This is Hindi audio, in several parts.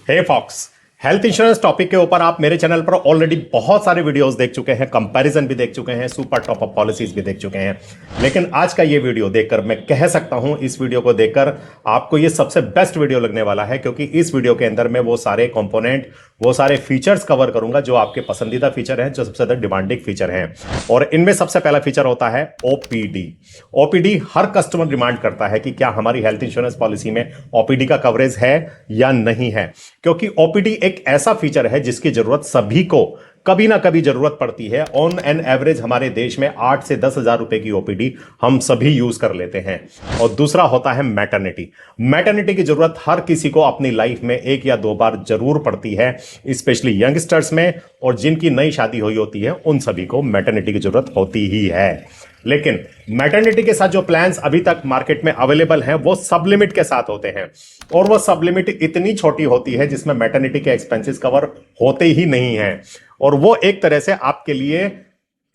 हे फॉक्स, हेल्थ इंश्योरेंस टॉपिक के ऊपर आप मेरे चैनल पर ऑलरेडी बहुत सारे वीडियोस देख चुके हैं, कंपैरिजन भी देख चुके हैं, सुपर टॉप अप पॉलिसीज भी देख चुके हैं। लेकिन आज का ये वीडियो देखकर मैं कह सकता हूं, इस वीडियो को देखकर आपको ये सबसे बेस्ट वीडियो लगने वाला है, क्योंकि इस वीडियो के अंदर मैं वो सारे कंपोनेंट, वो सारे फीचर्स कवर करूंगा जो आपके पसंदीदा फीचर हैं, जो सबसे ज्यादा डिमांडिंग फीचर हैं। और इनमें सबसे पहला फीचर होता है ओपीडी। ओपीडी हर कस्टमर डिमांड करता है कि क्या हमारी हेल्थ इंश्योरेंस पॉलिसी में ओपीडी का कवरेज है या नहीं है, क्योंकि ओपीडी एक ऐसा फीचर है जिसकी जरूरत सभी को कभी ना कभी जरूरत पड़ती है। ऑन एन एवरेज हमारे देश में 8 से 10 हजार रुपए की ओपीडी हम सभी यूज कर लेते हैं। और दूसरा होता है मैटरनिटी। मैटरनिटी की जरूरत हर किसी को अपनी लाइफ में एक या दो बार जरूर पड़ती है, स्पेशली यंगस्टर्स में, और जिनकी नई शादी हुई होती है उन सभी को मैटरनिटी की जरूरत होती ही है। लेकिन मैटरनिटी के साथ जो प्लान्स अभी तक मार्केट में अवेलेबल हैं वो सब लिमिट के साथ होते हैं, और वो सब लिमिट इतनी छोटी होती है जिसमें मैटरनिटी के एक्सपेंसेस कवर होते ही नहीं हैं। और वो एक तरह से आपके लिए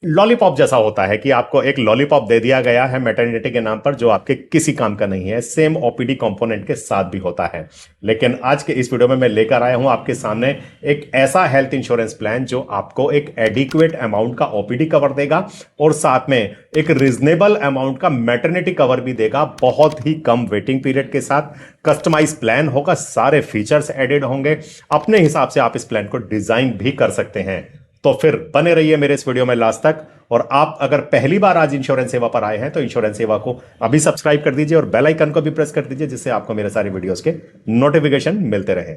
लॉलीपॉप जैसा होता है कि आपको एक लॉलीपॉप दे दिया गया है मैटरनिटी के नाम पर, जो आपके किसी काम का नहीं है। सेम ओपीडी कंपोनेंट के साथ भी होता है। लेकिन आज के इस वीडियो में मैं लेकर आया हूं आपके सामने एक ऐसा हेल्थ इंश्योरेंस प्लान जो आपको एक एडिक्वेट अमाउंट का ओपीडी कवर देगा और साथ में एक रीजनेबल अमाउंट का मैटरनिटी कवर भी देगा, बहुत ही कम वेटिंग पीरियड के साथ। कस्टमाइज प्लान होगा, सारे फीचर्स एडेड होंगे, अपने हिसाब से आप इस प्लान को डिजाइन भी कर सकते हैं। तो फिर बने रहिए मेरे इस वीडियो में लास्ट तक। और आप अगर पहली बार आज इंश्योरेंस सेवा पर आए हैं तो इंश्योरेंस सेवा को अभी सब्सक्राइब कर दीजिए और बेल आइकन को भी प्रेस कर दीजिए, जिससे आपको मेरे सारे वीडियोस के नोटिफिकेशन मिलते रहे।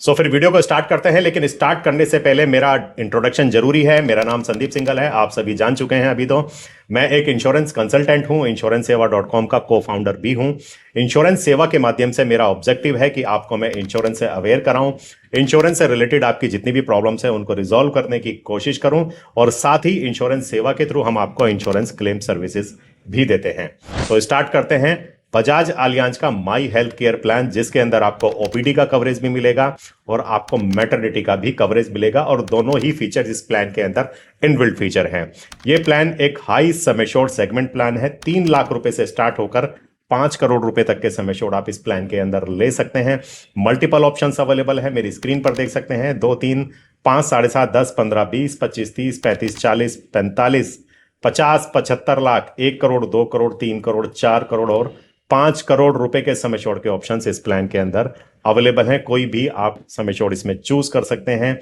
फिर वीडियो को स्टार्ट करते हैं। लेकिन स्टार्ट करने से पहले मेरा इंट्रोडक्शन जरूरी है। मेरा नाम संदीप सिंघल है, आप सभी जान चुके हैं अभी तो। मैं एक इंश्योरेंस कंसल्टेंट हूं, insurancesewa.com का को फाउंडर भी हूं। इंश्योरेंस सेवा के माध्यम से मेरा ऑब्जेक्टिव है कि आपको मैं इंश्योरेंस से अवेयर कराऊं, इंश्योरेंस से रिलेटेड आपकी जितनी भी प्रॉब्लम्स हैं उनको रिजॉल्व करने की कोशिश करूं, और साथ ही इंश्योरेंस सेवा के थ्रू हम आपको इंश्योरेंस क्लेम सर्विसेज भी देते हैं। तो स्टार्ट करते हैं। बजाज आलियांज का माई हेल्थ केयर प्लान, जिसके अंदर आपको ओपीडी का कवरेज भी मिलेगा और आपको मैटरनिटी का भी कवरेज मिलेगा, और दोनों ही फीचर इस प्लान के अंदर इनबिल्ट फीचर हैं। यह प्लान एक high sum assured segment plan है। 3 लाख रुपए से स्टार्ट होकर 5 करोड़ रुपए तक के सम एश्योर्ड आप इस प्लान के अंदर ले सकते हैं। मल्टीपल ऑप्शंस अवेलेबल है, मेरी स्क्रीन पर देख सकते हैं। 2, 3, 5, 7.5, 10, 15, 20, 25, 30, 35, 40, 45, 50, 75 लाख, 1 करोड़, 2 करोड़, 3 करोड़, 4 करोड़ और 5 करोड़ रुपए के सम एश्योर्ड के ऑप्शंस इस प्लान के अंदर अवेलेबल हैं। कोई भी आप सम एश्योर्ड इसमें चूज कर सकते हैं।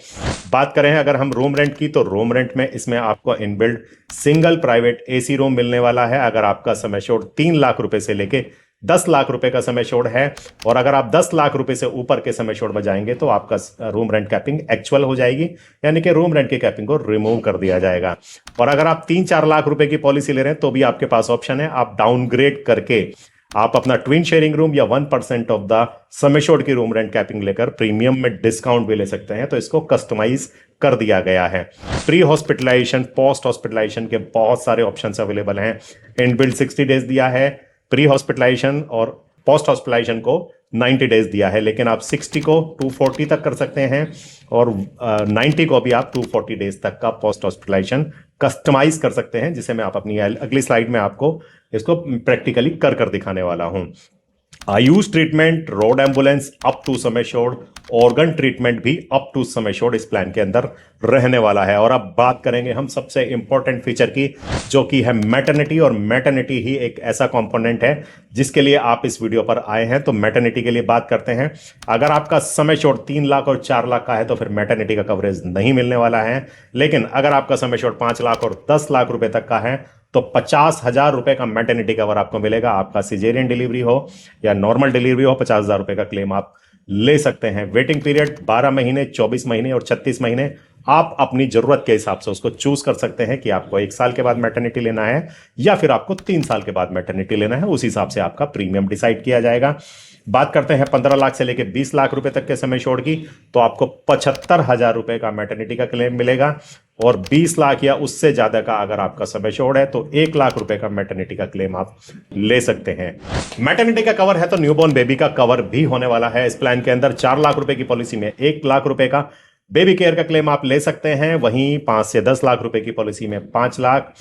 बात करें अगर हम रूम रेंट की, तो रूम रेंट में इसमें आपको inbuilt single private AC room मिलने वाला है। अगर आपका सम एश्योर्ड 3 लाख रुपए से लेके 10 लाख रुपए का सम एश्योर्ड है, और अगर आप 10 लाख रुपए से ऊपर के सम एश्योर्ड में जाएंगे तो आपका रूम रेंट कैपिंग एक्चुअल हो जाएगी, यानी कि रूम रेंट की कैपिंग को रिमूव कर दिया जाएगा। और अगर आप 3-4 लाख रुपए की पॉलिसी ले रहे हैं तो भी आपके पास ऑप्शन है, आप डाउनग्रेड करके आप अपना ट्विन शेयरिंग रूम या 1% ऑफ द सम एश्योर्ड की रूम रेंट कैपिंग लेकर प्रीमियम में डिस्काउंट भी ले सकते हैं। तो इसको कस्टमाइज कर दिया गया है। प्री हॉस्पिटलाइजेशन, पोस्ट हॉस्पिटलाइजेशन के बहुत सारे ऑप्शंस अवेलेबल हैं। इनबिल्ट 60 डेज दिया है प्री हॉस्पिटलाइजेशन, और पोस्ट हॉस्पिटलाइजेशन को 90 डेज दिया है। लेकिन आप 60 को 240 तक कर सकते हैं, और 90 को भी आप 240 डेज तक का पोस्ट हॉस्पिटलाइजेशन कस्टमाइज कर सकते हैं, जिसे मैं आप अपनी अगली स्लाइड में आपको इसको प्रैक्टिकली कर दिखाने वाला हूं। Ayush treatment, road ambulance up to sum assured, organ treatment भी अप टू सम एश्योर्ड इस प्लान के अंदर रहने वाला है। और अब बात करेंगे हम सबसे इंपॉर्टेंट फीचर की, जो कि है मैटरनिटी। और मैटरनिटी ही एक ऐसा कंपोनेंट है जिसके लिए आप इस वीडियो पर आए हैं। तो मैटरनिटी के लिए बात करते हैं। अगर आपका सम एश्योर्ड 3 लाख और 4 लाख का है तो फिर मैटरनिटी का कवरेज नहीं मिलने वाला है। लेकिन अगर आपका सम एश्योर्ड 5 लाख और 10 लाख रुपए तक का है तो 50,000 रुपए का मैटरनिटी कवर आपको मिलेगा। आपका सिजेरियन डिलीवरी हो या नॉर्मल डिलीवरी हो, 50,000 रुपए का क्लेम आप ले सकते हैं। वेटिंग पीरियड 12 महीने, 24 महीने और 36 महीने। आप अपनी जरूरत के हिसाब से उसको चूज कर सकते हैं कि आपको 1 साल के बाद मैटरनिटी लेना है या फिर आपको 3 साल के बाद मैटरनिटी लेना है। उस हिसाब से आपका प्रीमियम डिसाइड किया जाएगा। बात करते हैं 15 लाख से लेकर 20 लाख रुपए तक के सम एश्योर्ड की, तो आपको 75,000 रुपए का मैटरनिटी का क्लेम मिलेगा। और 20 लाख या उससे ज्यादा का अगर आपका सम एश्योर्ड है तो 1 लाख रुपए का मैटरनिटी का क्लेम आप ले सकते हैं। मैटरनिटी का कवर है तो न्यूबॉर्न बेबी का कवर भी होने वाला है इस प्लान के अंदर। 4 लाख रुपए की पॉलिसी में 1 लाख रुपए का बेबी केयर का क्लेम आप ले सकते हैं। वहीं 5 से 10 लाख रुपए की पॉलिसी में 5 लाख,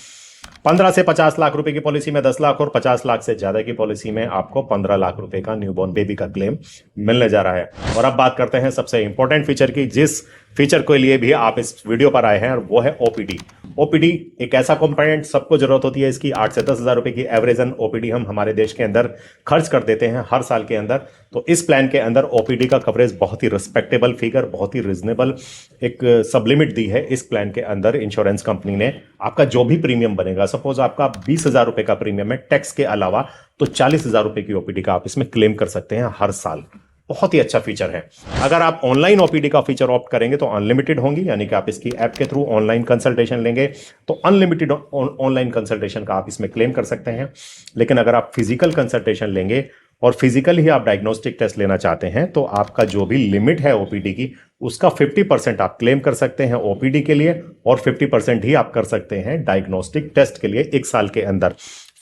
15 से 50 लाख रुपए की पॉलिसी में 10 लाख और 50 लाख से ज्यादा की पॉलिसी में आपको 15 लाख रुपए का न्यूबॉर्न बेबी का क्लेम मिलने जा रहा है। और अब बात करते हैं सबसे इंपॉर्टेंट फीचर की, जिस फीचर के लिए भी आप इस वीडियो पर आए हैं, और वो है ओपीडी। ओपीडी एक ऐसा कंपोनेंट सबको जरूरत होती है इसकी। 8 से 10 हजार रुपए की एवरेजन ओपीडी हम हमारे देश के अंदर खर्च कर देते हैं हर साल के अंदर। तो इस प्लान के अंदर ओपीडी का कवरेज बहुत ही रिस्पेक्टेबल फिगर, बहुत ही रिजनेबल एक सबलिमिट दी है इस प्लान के अंदर इंश्योरेंस कंपनी ने। आपका जो भी प्रीमियम बनेगा, सपोज आपका 20,000 रुपए का प्रीमियम है टैक्स के अलावा, तो 40,000 रुपए की ओपीडी का आप इसमें क्लेम कर सकते हैं हर साल। बहुत ही अच्छा फीचर है। अगर आप ऑनलाइन ओपीडी का फीचर ऑप्ट करेंगे तो अनलिमिटेड होंगी, यानी कि आप इसकी ऐप के थ्रू ऑनलाइन कंसल्टेशन लेंगे तो अनलिमिटेड ऑनलाइन कंसल्टेशन का आप इसमें क्लेम कर सकते हैं। लेकिन अगर आप फिजिकल कंसल्टेशन लेंगे और फिजिकल ही आप डायग्नोस्टिक टेस्ट लेना चाहते हैं तो आपका जो भी लिमिट है ओपीडी की, उसका 50% आप क्लेम कर सकते हैं ओपीडी के लिए, और 50% ही आप कर सकते हैं डायग्नोस्टिक टेस्ट के लिए 1 साल के अंदर।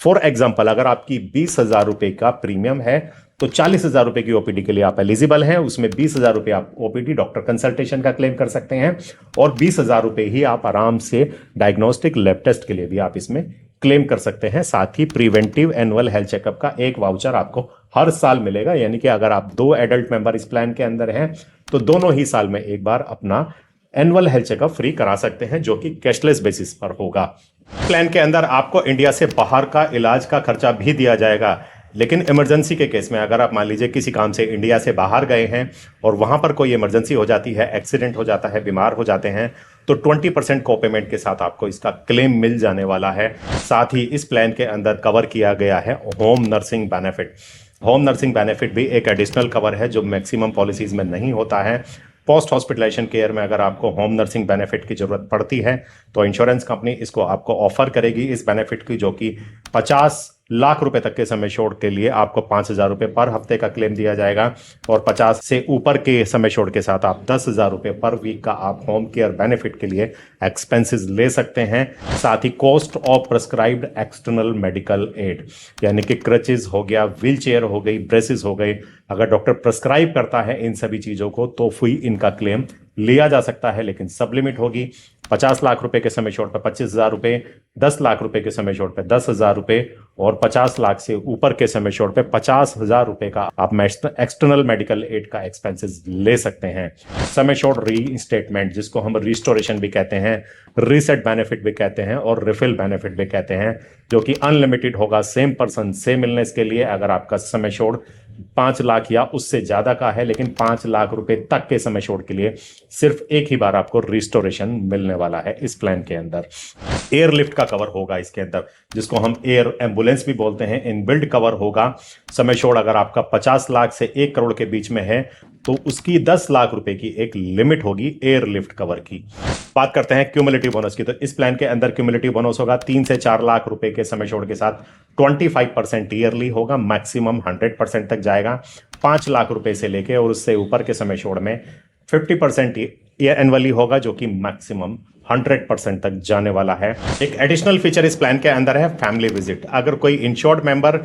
फॉर एग्जाम्पल, अगर आपकी 20,000 रुपए का प्रीमियम है तो 40,000 रुपए की ओपीडी के लिए आप एलिजिबल हैं। उसमें 20,000 रुपए आप ओपीडी डॉक्टर कंसल्टेशन का क्लेम कर सकते हैं, और 20,000 रुपए ही आप आराम से डायग्नोस्टिक लैब टेस्ट के लिए भी आप इसमें क्लेम कर सकते हैं। साथ ही प्रिवेंटिव एनुअल हेल्थ चेकअप का एक वाउचर आपको हर साल मिलेगा, यानी कि अगर आप 2 एडल्ट मेंबर इस प्लान के अंदर हैं तो दोनों ही साल में एक बार अपना एनुअल हेल्थ चेकअप फ्री करा सकते हैं, जो कि कैशलेस बेसिस पर होगा। प्लान के अंदर आपको इंडिया से बाहर का इलाज का खर्चा भी दिया जाएगा, लेकिन इमरजेंसी के केस में अगर आप मान लीजिए किसी काम से इंडिया से बाहर गए हैं और वहां पर कोई इमरजेंसी हो जाती है, एक्सीडेंट हो जाता है, बीमार हो जाते हैं, तो 20% को पेमेंट के साथ आपको इसका क्लेम मिल जाने वाला है। साथ ही इस प्लान के अंदर कवर किया गया है home nursing benefit. Home nursing benefit भी एक एडिशनल कवर है जो मैक्सिमम पॉलिसीज में नहीं होता है। पोस्ट हॉस्पिटलाइजेशन केयर में अगर आपको होम नर्सिंग बेनिफिट की जरूरत पड़ती है तो इंश्योरेंस कंपनी इसको आपको ऑफर करेगी इस बेनिफिट की, जो कि 50 लाख रुपए तक के समय छोड़ के लिए आपको 5,000 रुपए पर हफ्ते का क्लेम दिया जाएगा, और 50 से ऊपर के समय छोड़ के साथ आप 10,000 रुपए पर वीक का आप होम केयर बेनिफिट के लिए एक्सपेंसेस ले सकते हैं। साथ ही cost of prescribed external medical aid, यानी कि क्रचेज हो गया, व्हील चेयर हो गई, ब्रेसेस हो गई, अगर डॉक्टर प्रेस्क्राइब करता है इन सभी चीजों को तो भी इनका क्लेम लिया जा सकता है, लेकिन सब लिमिट होगी। 50 लाख रुपए के समय छोड़ पर 25,000 रुपए, 10 लाख रुपए के समय छोड़ पर 10,000 रुपए, और 50 लाख से ऊपर के समय छोड़ पर 50,000 रुपए का आप एक्सटर्नल मेडिकल एड का एक्सपेंसेस ले सकते हैं। समय छोड़ री स्टेटमेंट, जिसको हम रिस्टोरेशन भी कहते हैं, रीसेट बेनिफिट भी कहते हैं, और रिफिल बेनिफिट भी कहते हैं, जो कि अनलिमिटेड होगा सेम पर्सन सेम इलनेस के लिए। अगर आपका समय छोड़ 5 लाख या उससे ज्यादा का है, लेकिन 5 लाख रुपए तक के समय छोड़ के लिए सिर्फ एक ही बार आपको रिस्टोरेशन मिलने वाला है इस प्लान के अंदर। एयरलिफ्ट का कवर होगा इसके अंदर, जिसको हम एयर एम्बुलेंस भी बोलते हैं, इनबिल्ट कवर होगा। समय छोड़ अगर आपका 50 लाख से 1 करोड़ के बीच में है तो उसकी 10 लाख रुपए की एक लिमिट होगी एयरलिफ्ट कवर की। बात करते हैं क्यूमुलेटिव बोनस की, तो इस प्लान के अंदर क्यूमुलेटिव बोनस होगा 3 से 4 लाख रुपए के समय छोड़ के साथ 25% ईयरली होगा, मैक्सिमम 100% तक जाएगा। 5 लाख रुपए से लेके और उससे ऊपर के समय छोड़ में 50% एनुअली होगा, जो कि मैक्सिमम 100% तक जाने वाला है। एक एडिशनल फीचर इस प्लान के अंदर है फैमिली विजिट। अगर कोई इंश्योर्ड मेंबर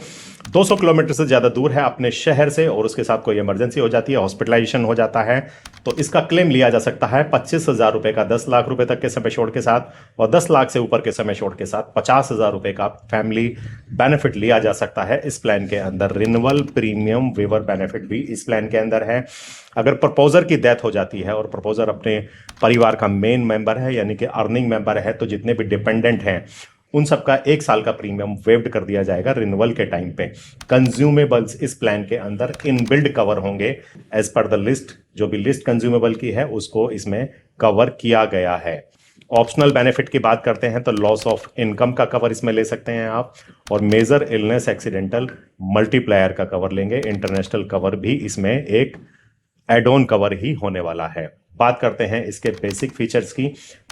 200 किलोमीटर से ज्यादा दूर है अपने शहर से और उसके साथ कोई इमरजेंसी हो जाती है, हॉस्पिटलाइजेशन हो जाता है, तो इसका क्लेम लिया जा सकता है 25,000 रुपए का 10 लाख रुपए तक के समय छोड़ के साथ, और 10 लाख से ऊपर के समय छोड़ के साथ 50,000 रुपए का फैमिली बेनिफिट लिया जा सकता है इस प्लान के अंदर। रिन्यूअल प्रीमियम वेवर बेनिफिट भी इस प्लान के अंदर है। अगर प्रपोजर की डेथ हो जाती है और प्रपोजर अपने परिवार का मेन मेंबर है, यानी कि अर्निंग मेंबर है, तो जितने भी डिपेंडेंट हैं उन सबका 1 साल का प्रीमियम वेव्ड कर दिया जाएगा रिन्यूअल के टाइम पे। कंज्यूमेबल्स इस प्लान के अंदर इनबिल्ड कवर होंगे एज पर द लिस्ट, जो भी लिस्ट कंज्यूमेबल की है उसको इसमें कवर किया गया है। ऑप्शनल बेनिफिट की बात करते हैं तो लॉस ऑफ इनकम का कवर इसमें ले सकते हैं आप, और मेजर इलनेस एक्सीडेंटल मल्टीप्लायर का कवर लेंगे। इंटरनेशनल कवर भी इसमें एक एड ऑन कवर ही होने वाला है। बात करते हैं इसके बेसिक फीचर्स की,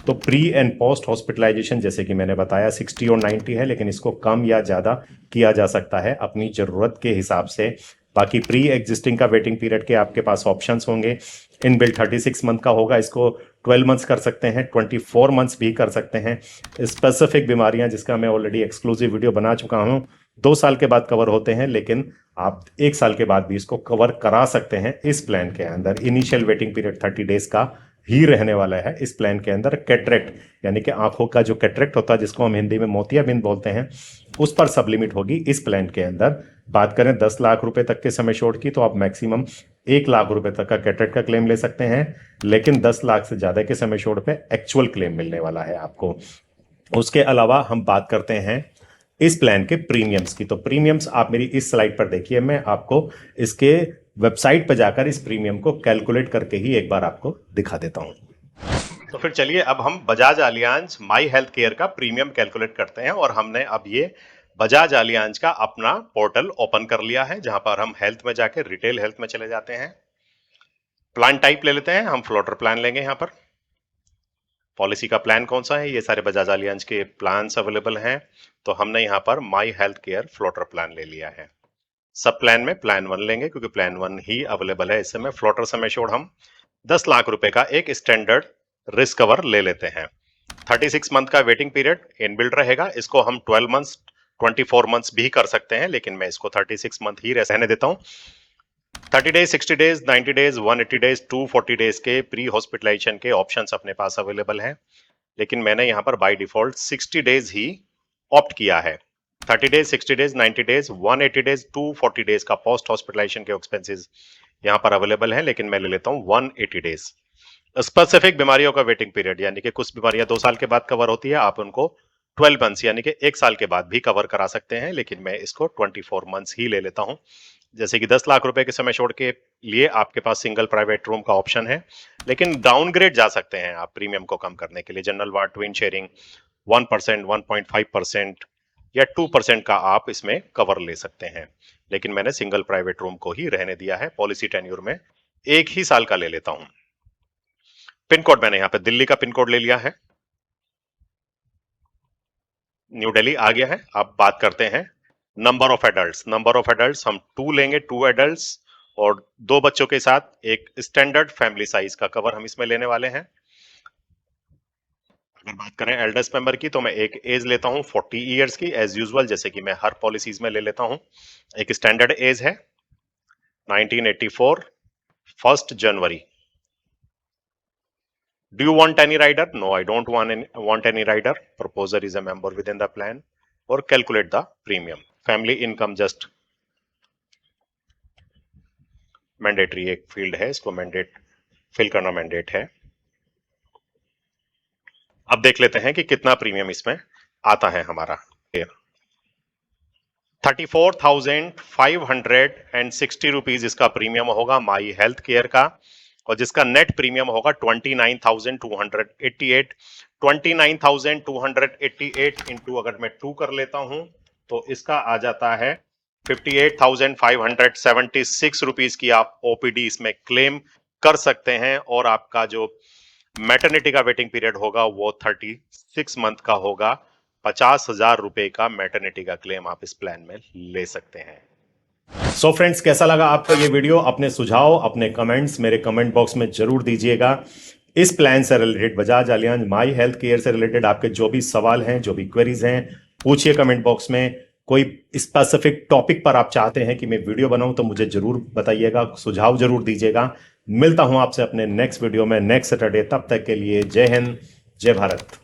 तो प्री एंड पोस्ट हॉस्पिटलाइजेशन जैसे कि मैंने बताया 60 और 90 है, लेकिन इसको कम या ज़्यादा किया जा सकता है अपनी ज़रूरत के हिसाब से। बाकी प्री एग्जिस्टिंग का वेटिंग पीरियड के आपके पास ऑप्शंस होंगे। इनबिल्ट 36 मंथ का होगा, इसको 12 मंथ्स कर सकते हैं, 24 मंथ्स भी कर सकते हैं। स्पेसिफिक बीमारियां जिसका मैं ऑलरेडी एक्सक्लूसिव वीडियो बना चुका हूं, 2 साल के बाद कवर होते हैं, लेकिन आप 1 साल के बाद भी इसको कवर करा सकते हैं इस प्लान के अंदर। इनिशियल वेटिंग पीरियड 30 डेज का ही रहने वाला है इस प्लान के अंदर। कैटरेक्ट यानी कि आंखों का जो कैटरेक्ट होता है, जिसको हम हिंदी में मोतियाबिंद बोलते हैं, उस पर सब लिमिट होगी इस प्लान के अंदर। बात करें 10 लाख रुपए तक के समय शोर्ट की, तो आप मैक्सिमम 1 लाख रुपए तक का कैटरेक्ट का क्लेम ले सकते हैं, लेकिन 10 लाख से ज्यादा के समय शोर्ट पे एक्चुअल क्लेम मिलने वाला है आपको। उसके अलावा हम बात करते हैं इस प्लान के प्रीमियम्स की। तो प्रीमियम्स आप मेरी इस स्लाइड पर देखिए, मैं आपको इसके वेबसाइट पर जाकर इस प्रीमियम को कैलकुलेट करके ही एक बार आपको दिखा देता हूं। तो फिर चलिए अब हम Bajaj Allianz my health care का प्रीमियम कैलकुलेट करते हैं। और हमने अब ये बजाज अलियांज का अपना पोर्टल ओपन कर लिया है, जहां पर हम हेल्थ में जाके रिटेल हेल्थ में चले जाते हैं। प्लान टाइप ले लेते हैं, हम फ्लोटर प्लान लेंगे। यहां पर पॉलिसी का प्लान कौन सा है, ये सारे बजाज अलियांज के प्लान्स अवेलेबल हैं, तो हमने यहां पर my health care floater plan ले लिया है। सब प्लान में प्लान 1 लेंगे, क्योंकि प्लान 1 ही अवेलेबल है इस समय। फ्लोटर सम एश्योर्ड हम 10 लाख रुपए का एक स्टैंडर्ड रिस्क कवर ले लेते हैं। 36 मंथ का वेटिंग पीरियड इनबिल्ट रहेगा। इसको हम 12 मंथ्स 24 मंथ्स भी कर सकते हैं, लेकिन मैं इसको 36 मंथ ही रहने देता हूं। 30 days, 60 days, 90 days, 180 days, 240 days के प्री हॉस्पिटलाइजेशन के ऑप्शंस अपने पास अवेलेबल हैं, लेकिन मैंने यहां पर by default 60 days he opt किया है। 30 days, 60 days, 90 days, 180 days, 240 days का पोस्ट हॉस्पिटलाइजेशन के एक्सपेंसेस यहां पर अवेलेबल है, लेकिन मैं ले लेता हूं 180 डेज। स्पेसिफिक बीमारियों का वेटिंग पीरियड, यानी कि कुछ बीमारियां 2 साल के बाद कवर होती है, आप उनको 12 मंथ्स यानी कि 1 साल के बाद भी कवर करा सकते हैं, लेकिन मैं इसको 24 मंथ्स ही ले लेता हूं। जैसे कि 10 लाख रुपए के समय छोड़ के लिए आपके पास सिंगल प्राइवेट रूम का ऑप्शन है, लेकिन डाउनग्रेड जा सकते हैं आप प्रीमियम को कम करने के लिए। जनरल वार्ड, ट्विन शेयरिंग 1%, 1.5% या 2% का आप इसमें कवर ले सकते हैं, लेकिन मैंने सिंगल प्राइवेट रूम को ही रहने दिया है। पॉलिसी टेन्योर में 1 ही साल का ले लेता हूं। पिन कोड मैंने यहां पे दिल्ली का पिन कोड ले लिया है, न्यू दिल्ली आ गया है। अब बात करते हैं number of adults. Number of adults हम 2 लेंगे, 2 एडल्ट्स और 2 बच्चों के साथ एक स्टैंडर्ड फैमिली साइज का कवर हम इसमें लेने वाले हैं। अगर बात करें एल्डेस्ट मेंबर की, तो मैं एक एज लेता हूं 40 इयर्स की, एज यूजुअल, जैसे कि मैं हर पॉलिसीज में ले लेता हूं। एक स्टैंडर्ड एज है 1984, 1 जनवरी। Do you want any rider? No, I don't want any rider. Proposer is a member within the plan. और calculate the premium. Family income just mandatory एक फील्ड है, इसको मैंडेट फिल करना मैंडेट है। अब देख लेते हैं कि कितना प्रीमियम इसमें आता है हमारा। 34,560 रुपीज इसका प्रीमियम होगा माई हेल्थ केयर का, और जिसका नेट प्रीमियम होगा 29,288। 29,288 इंटू अगर मैं 2 कर लेता हूं, तो इसका आ जाता है 58,576 रुपीज की आप ओपीडी इसमें क्लेम कर सकते हैं। और आपका जो मैटरनिटी का वेटिंग पीरियड होगा वो 36 मंथ का होगा। 50,000 रुपए का मैटरनिटी का क्लेम आप इस प्लान में ले सकते हैं। सो फ्रेंड्स, कैसा लगा आपको ये वीडियो? अपने सुझाव, अपने कमेंट्स मेरे कमेंट बॉक्स में जरूर दीजिएगा। इस प्लान से related, Bajaj Allianz my health care से रिलेटेड आपके जो भी सवाल हैं, जो भी क्वेरीज हैं, पूछिए कमेंट बॉक्स में। कोई स्पेसिफिक टॉपिक पर आप चाहते हैं कि मैं वीडियो बनाऊं, तो मुझे जरूर बताइएगा, सुझाव जरूर दीजिएगा। मिलता हूं आपसे अपने नेक्स्ट वीडियो में नेक्स्ट सैटरडे। तब तक के लिए जय हिंद, जय भारत।